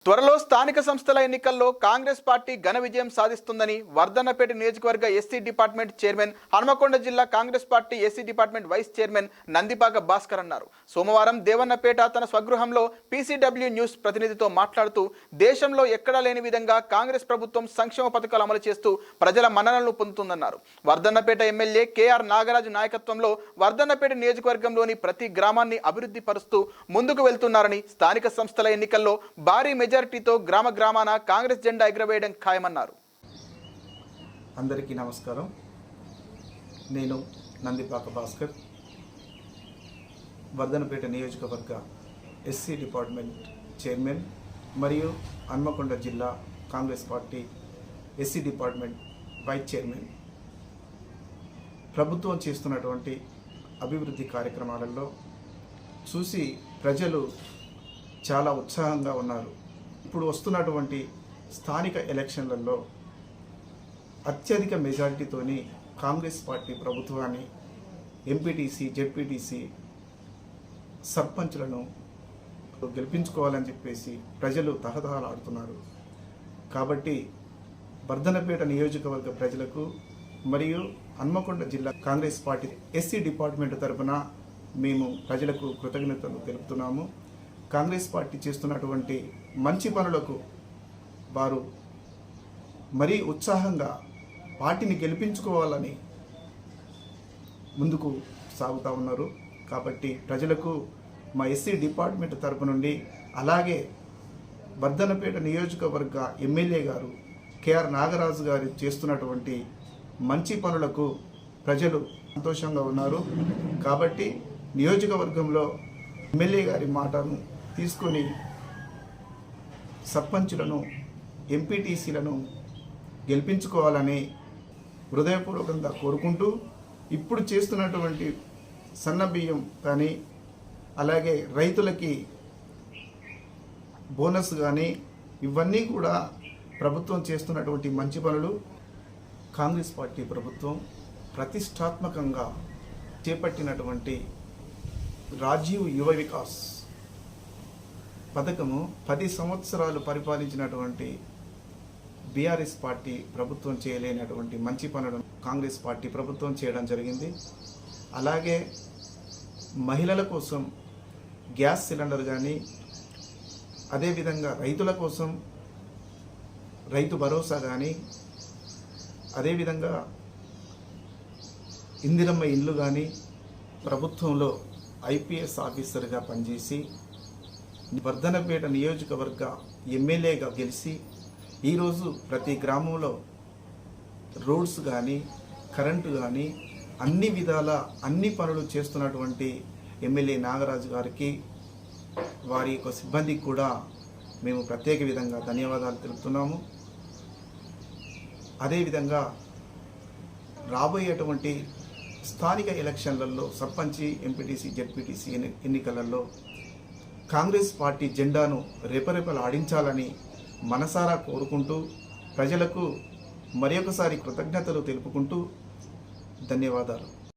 త్వరలో స్థానిక సంస్థల ఎన్నికల్లో కాంగ్రెస్ పార్టీ ఘన విజయం సాధిస్తుందని వర్ధన్నపేట నియోజకవర్గ ఎస్సీ డిపార్ట్మెంట్ చైర్మన్, హన్మకొండ జిల్లా Congress party SC department vice chairman Nandipaka Bhaskar అన్నారు. సోమవారం దేవన్నపేట తన స్వగృహంలో పీసీడబ్ల్యూ న్యూస్ ప్రతినిధితో మాట్లాడుతూ దేశంలో ఎక్కడా లేని విధంగా కాంగ్రెస్ ప్రభుత్వం సంక్షేమ పథకాలు అమలు చేస్తూ ప్రజల మన్ననలను పొందుతుందన్నారు. వర్ధన్నపేట ఎమ్మెల్యే కేఆర్ నాగరాజు నాయకత్వంలో వర్ధన్నపేట నియోజకవర్గంలోని ప్రతి గ్రామాన్ని అభివృద్ధి పరుస్తూ ముందుకు వెళ్తున్నారని, స్థానిక సంస్థల ఎన్నికల్లో భారీ మెజారిటీతో గ్రామ గ్రామాన కాంగ్రెస్ జెండా ఎగురవేయడం ఖాయమన్నారు. అందరికీ నమస్కారం. నేను నందిపాక భాస్కర్, వర్ధన్నపేట నియోజకవర్గ ఎస్సీ డిపార్ట్మెంట్ చైర్మన్ మరియు హన్మకొండ జిల్లా Congress party SC department vice chairman. ప్రభుత్వం చేస్తున్నటువంటి అభివృద్ధి కార్యక్రమాలలో చూసి ప్రజలు చాలా ఉత్సాహంగా ఉన్నారు. ఇప్పుడు వస్తున్నటువంటి స్థానిక ఎలక్షన్లలో అత్యధిక మెజారిటీతోని కాంగ్రెస్ పార్టీ ప్రభుత్వాన్ని, ఎంపీటీసీ, జెడ్పీటీసీ, సర్పంచ్లను గెలిపించుకోవాలని చెప్పేసి ప్రజలు తహతహలాడుతున్నారు. కాబట్టి వర్ధన్నపేట నియోజకవర్గ ప్రజలకు మరియు హన్మకొండ జిల్లా కాంగ్రెస్ పార్టీ ఎస్సీ డిపార్ట్మెంట్ తరఫున మేము ప్రజలకు కృతజ్ఞతలు తెలుపుతున్నాము. కాంగ్రెస్ పార్టీ చేస్తున్నటువంటి మంచి పనులకు వారు మరీ ఉత్సాహంగా పార్టీని గెలిపించుకోవాలని ముందుకు సాగుతూ ఉన్నారు. కాబట్టి ప్రజలకు మా ఎస్సీ డిపార్ట్మెంట్ తరపు నుండి, అలాగే వర్ధన్నపేట నియోజకవర్గ ఎమ్మెల్యే గారు కేఆర్ నాగరాజు గారు చేస్తున్నటువంటి మంచి పనులకు ప్రజలు సంతోషంగా ఉన్నారు. కాబట్టి నియోజకవర్గంలో ఎమ్మెల్యే గారి మాటను తీసుకొని సర్పంచులను, ఎంపీటీసీలను గెలిపించుకోవాలని హృదయపూర్వకంగా కోరుకుంటూ, ఇప్పుడు చేస్తున్నటువంటి సన్నబియ్యం కానీ, అలాగే రైతులకి బోనస్ కానీ, ఇవన్నీ కూడా ప్రభుత్వం చేస్తున్నటువంటి మంచి పనులు. కాంగ్రెస్ పార్టీ ప్రభుత్వం ప్రతిష్టాత్మకంగా చేపట్టినటువంటి రాజీవ్ యువ వికాస్ పథకము 10 సంవత్సరాలు పరిపాలించినటువంటి బీఆర్ఎస్ పార్టీ ప్రభుత్వం చేయలేనటువంటి మంచి పనులను కాంగ్రెస్ పార్టీ ప్రభుత్వం చేయడం జరిగింది. అలాగే మహిళల కోసం గ్యాస్ సిలిండర్ కానీ, అదేవిధంగా రైతుల కోసం రైతు భరోసా కానీ, అదేవిధంగా ఇందిరమ్మ ఇల్లు కానీ, ప్రభుత్వంలో ఐపీఎస్ ఆఫీసర్గా పనిచేసి వర్ధన్నపేట నియోజకవర్గ ఎమ్మెల్యేగా గెలిచి ఈరోజు ప్రతి గ్రామంలో రోడ్స్ కానీ, కరెంటు కానీ, అన్ని విధాల అన్ని పనులు చేస్తున్నటువంటి ఎమ్మెల్యే నాగరాజు గారికి, వారి యొక్క సిబ్బందికి కూడా మేము ప్రత్యేక విధంగా ధన్యవాదాలు తెలుపుతున్నాము. అదేవిధంగా రాబోయేటువంటి స్థానిక ఎలక్షన్లలో సర్పంచి, ఎంపీటీసీ, జెడ్పీటీసీ ఎన్నికలలో కాంగ్రెస్ పార్టీ జెండాను రెపరెపలాడించాలని మనసారా కోరుకుంటూ, ప్రజలకు మరి ఒకసారి కృతజ్ఞతలు తెలుపుకుంటూ ధన్యవాదాలు.